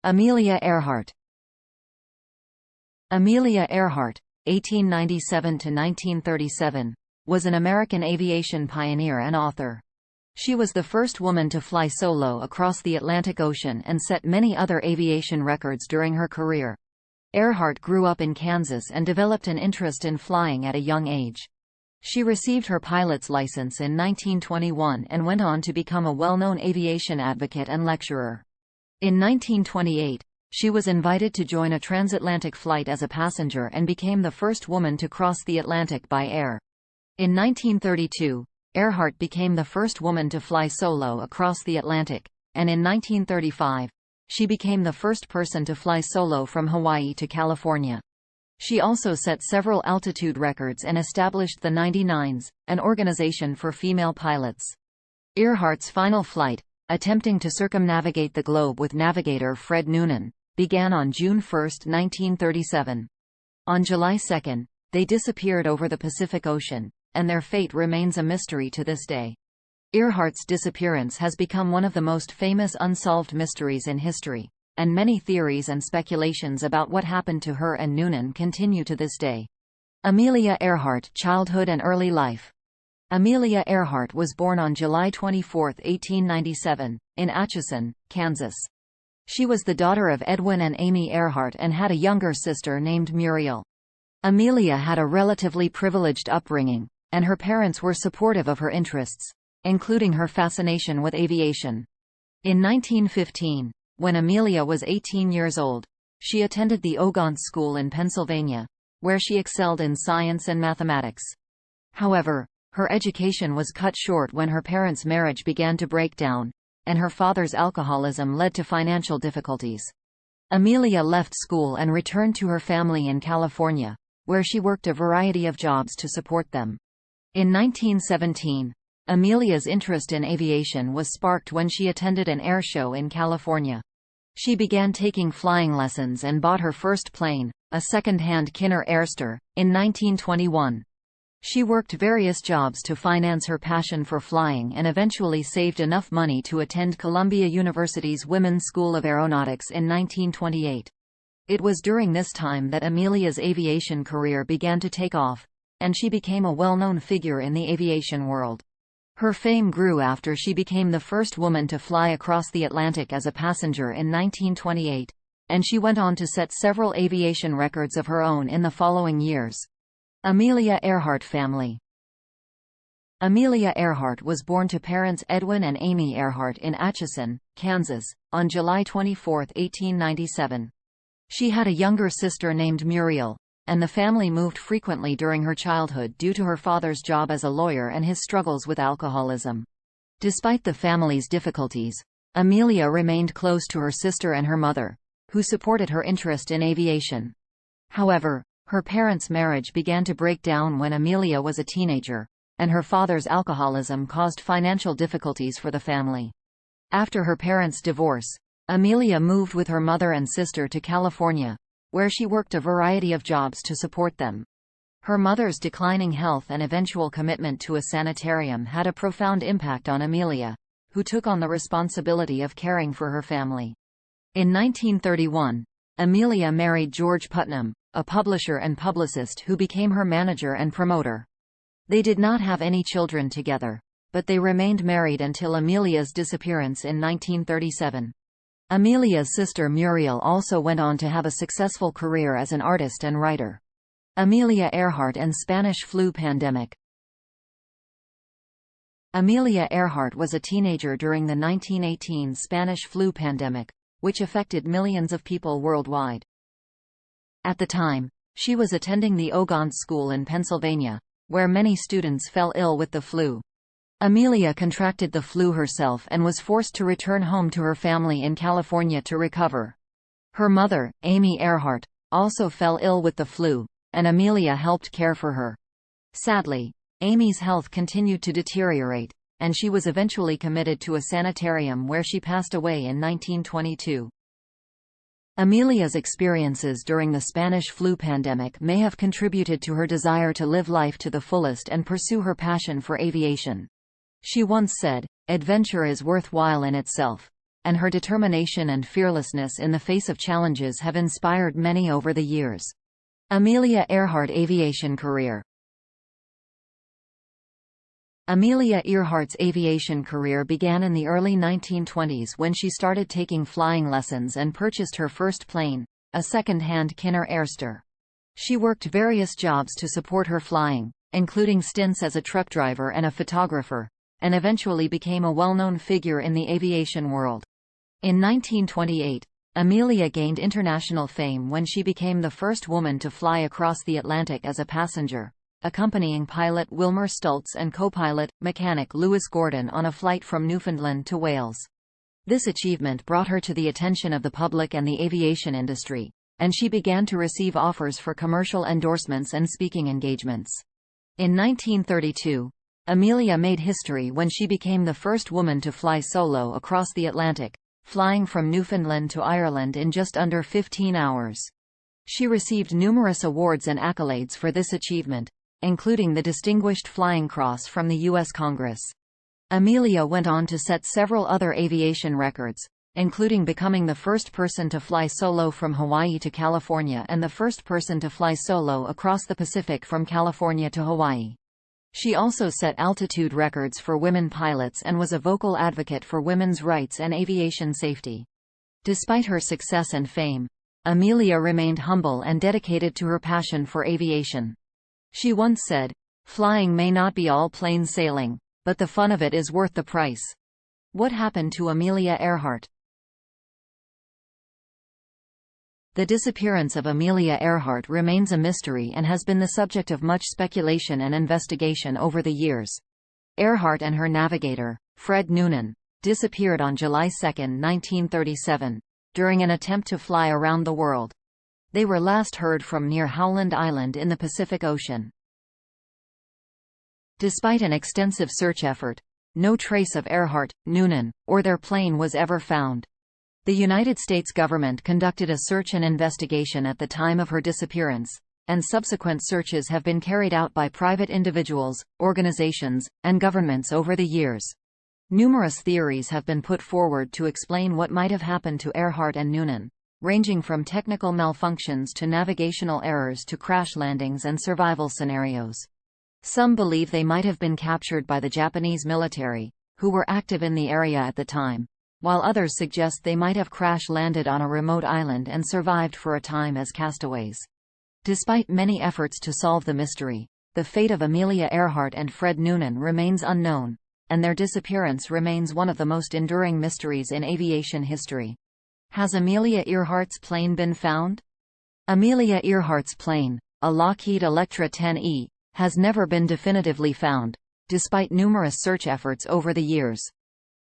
Amelia Earhart. Amelia Earhart, 1897–1937, was an American aviation pioneer and author. She was the first woman to fly solo across the Atlantic Ocean and set many other aviation records during her career. Earhart grew up in Kansas and developed an interest in flying at a young age. She received her pilot's license in 1921 and went on to become a well-known aviation advocate and lecturer. In 1928, she was invited to join a transatlantic flight as a passenger and became the first woman to cross the Atlantic by air. In 1932, Earhart became the first woman to fly solo across the Atlantic, and in 1935, she became the first person to fly solo from Hawaii to California. She also set several altitude records and established the 99s, an organization for female pilots. Earhart's final flight, attempting to circumnavigate the globe with navigator Fred Noonan, began on June 1, 1937. On July 2, they disappeared over the Pacific Ocean, and their fate remains a mystery to this day. Earhart's disappearance has become one of the most famous unsolved mysteries in history, and many theories and speculations about what happened to her and Noonan continue to this day. Amelia Earhart, childhood and early life. Amelia Earhart was born on July 24, 1897, in Atchison, Kansas. She was the daughter of Edwin and Amy Earhart and had a younger sister named Muriel. Amelia had a relatively privileged upbringing, and her parents were supportive of her interests, including her fascination with aviation. In 1915, when Amelia was 18 years old, she attended the Ogontz School in Pennsylvania, where she excelled in science and mathematics. However, her education was cut short when her parents' marriage began to break down, and her father's alcoholism led to financial difficulties. Amelia left school and returned to her family in California, where she worked a variety of jobs to support them. In 1917, Amelia's interest in aviation was sparked when she attended an air show in California. She began taking flying lessons and bought her first plane, a second-hand Kinner Airster, in 1921. She worked various jobs to finance her passion for flying and eventually saved enough money to attend Columbia University's Women's School of Aeronautics in 1928. It was during this time that Amelia's aviation career began to take off, and she became a well-known figure in the aviation world. Her fame grew after she became the first woman to fly across the Atlantic as a passenger in 1928, and she went on to set several aviation records of her own in the following years. Amelia Earhart family. Amelia Earhart was born to parents Edwin and Amy Earhart in Atchison, Kansas, on July 24, 1897. She had a younger sister named Muriel, and the family moved frequently during her childhood due to her father's job as a lawyer and his struggles with alcoholism. Despite the family's difficulties, Amelia remained close to her sister and her mother, who supported her interest in aviation. However, her parents' marriage began to break down when Amelia was a teenager, and her father's alcoholism caused financial difficulties for the family. After her parents' divorce, Amelia moved with her mother and sister to California, where she worked a variety of jobs to support them. Her mother's declining health and eventual commitment to a sanitarium had a profound impact on Amelia, who took on the responsibility of caring for her family. In 1931, Amelia married George Putnam, a publisher and publicist who became her manager and promoter. They did not have any children together, but they remained married until Amelia's disappearance in 1937. Amelia's sister Muriel also went on to have a successful career as an artist and writer. Amelia Earhart and Spanish flu pandemic. Amelia Earhart was a teenager during the 1918 Spanish flu pandemic, which affected millions of people worldwide. At the time, she was attending the Ogontz School in Pennsylvania, where many students fell ill with the flu. Amelia contracted the flu herself and was forced to return home to her family in California to recover. Her mother, Amy Earhart, also fell ill with the flu, and Amelia helped care for her. Sadly, Amy's health continued to deteriorate, and she was eventually committed to a sanitarium where she passed away in 1922. Amelia's experiences during the Spanish flu pandemic may have contributed to her desire to live life to the fullest and pursue her passion for aviation. She once said, "Adventure is worthwhile in itself. and her determination and fearlessness in the face of challenges have inspired many over the years. Amelia Earhart aviation career. Amelia Earhart's aviation career began in the early 1920s when she started taking flying lessons and purchased her first plane, a second-hand Kinner Airster. She worked various jobs to support her flying, including stints as a truck driver and a photographer, and eventually became a well-known figure in the aviation world. In 1928, Amelia gained international fame when she became the first woman to fly across the Atlantic as a passenger, accompanying pilot Wilmer Stultz and co-pilot, mechanic Lewis Gordon on a flight from Newfoundland to Wales. This achievement brought her to the attention of the public and the aviation industry, and she began to receive offers for commercial endorsements and speaking engagements. In 1932, Amelia made history when she became the first woman to fly solo across the Atlantic, flying from Newfoundland to Ireland in just under 15 hours. She received numerous awards and accolades for this achievement, including the Distinguished Flying Cross from the U.S. Congress. Amelia went on to set several other aviation records, including becoming the first person to fly solo from Hawaii to California and the first person to fly solo across the Pacific from California to Hawaii. She also set altitude records for women pilots and was a vocal advocate for women's rights and aviation safety. Despite her success and fame, Amelia remained humble and dedicated to her passion for aviation. She once said, "Flying may not be all plain sailing, but the fun of it is worth the price." What happened to Amelia Earhart? The disappearance of Amelia Earhart remains a mystery and has been the subject of much speculation and investigation over the years. Earhart and her navigator, Fred Noonan, disappeared on July 2, 1937, during an attempt to fly around the world. They were last heard from near Howland Island in the Pacific Ocean. Despite an extensive search effort, no trace of Earhart, Noonan, or their plane was ever found. The United States government conducted a search and investigation at the time of her disappearance, and subsequent searches have been carried out by private individuals, organizations, and governments over the years. Numerous theories have been put forward to explain what might have happened to Earhart and Noonan, ranging from technical malfunctions to navigational errors to crash landings and survival scenarios. Some believe they might have been captured by the Japanese military, who were active in the area at the time, while others suggest they might have crash-landed on a remote island and survived for a time as castaways. Despite many efforts to solve the mystery, the fate of Amelia Earhart and Fred Noonan remains unknown, and their disappearance remains one of the most enduring mysteries in aviation history. Has Amelia Earhart's plane been found? Amelia Earhart's plane, a Lockheed Electra 10E, has never been definitively found, despite numerous search efforts over the years.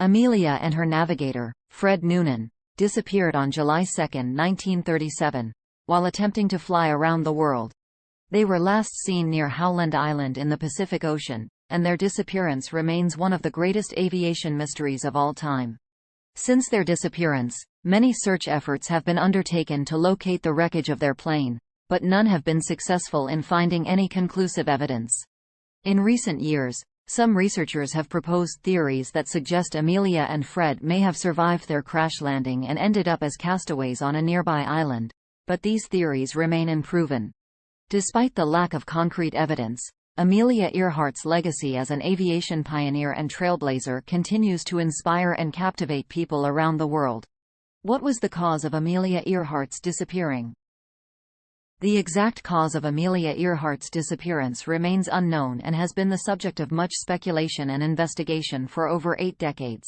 Amelia and her navigator, Fred Noonan, disappeared on July 2, 1937, while attempting to fly around the world. They were last seen near Howland Island in the Pacific Ocean, and their disappearance remains one of the greatest aviation mysteries of all time. Since their disappearance, many search efforts have been undertaken to locate the wreckage of their plane, but none have been successful in finding any conclusive evidence. In recent years, some researchers have proposed theories that suggest Amelia and Fred may have survived their crash landing and ended up as castaways on a nearby island, but these theories remain unproven. Despite the lack of concrete evidence, Amelia Earhart's legacy as an aviation pioneer and trailblazer continues to inspire and captivate people around the world. What was the cause of Amelia Earhart's disappearing? The exact cause of Amelia Earhart's disappearance remains unknown and has been the subject of much speculation and investigation for over 8 decades.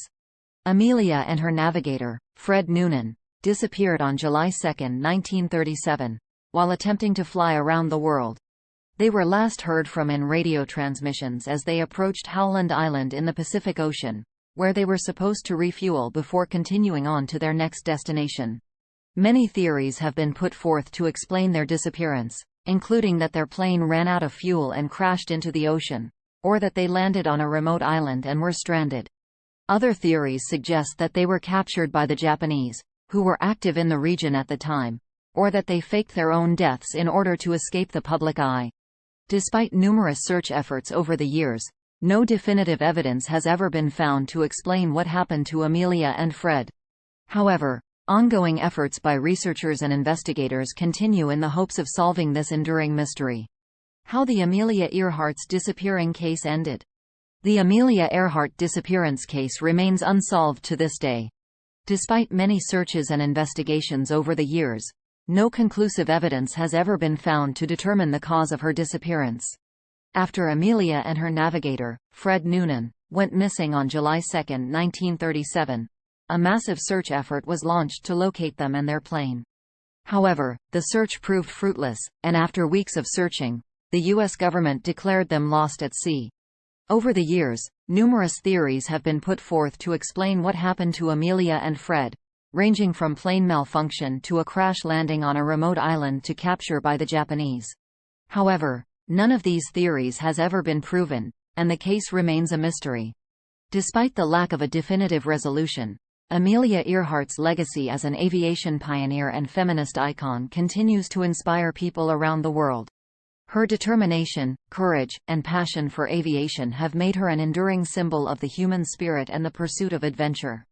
Amelia and her navigator, Fred Noonan, disappeared on July 2, 1937, while attempting to fly around the world. They were last heard from in radio transmissions as they approached Howland Island in the Pacific Ocean, where they were supposed to refuel before continuing on to their next destination. Many theories have been put forth to explain their disappearance, including that their plane ran out of fuel and crashed into the ocean, or that they landed on a remote island and were stranded. Other theories suggest that they were captured by the Japanese, who were active in the region at the time, or that they faked their own deaths in order to escape the public eye. Despite numerous search efforts over the years, no definitive evidence has ever been found to explain what happened to Amelia and Fred. However, ongoing efforts by researchers and investigators continue in the hopes of solving this enduring mystery. How the Amelia Earhart's disappearing case ended. The Amelia Earhart disappearance case remains unsolved to this day. Despite many searches and investigations over the years, no conclusive evidence has ever been found to determine the cause of her disappearance. After Amelia and her navigator, Fred Noonan, went missing on July 2, 1937, a massive search effort was launched to locate them and their plane. However, the search proved fruitless, and after weeks of searching, the U.S. government declared them lost at sea. Over the years, numerous theories have been put forth to explain what happened to Amelia and Fred, ranging from plane malfunction to a crash landing on a remote island to capture by the Japanese. However, none of these theories has ever been proven, and the case remains a mystery. Despite the lack of a definitive resolution, Amelia Earhart's legacy as an aviation pioneer and feminist icon continues to inspire people around the world. Her determination, courage, and passion for aviation have made her an enduring symbol of the human spirit and the pursuit of adventure.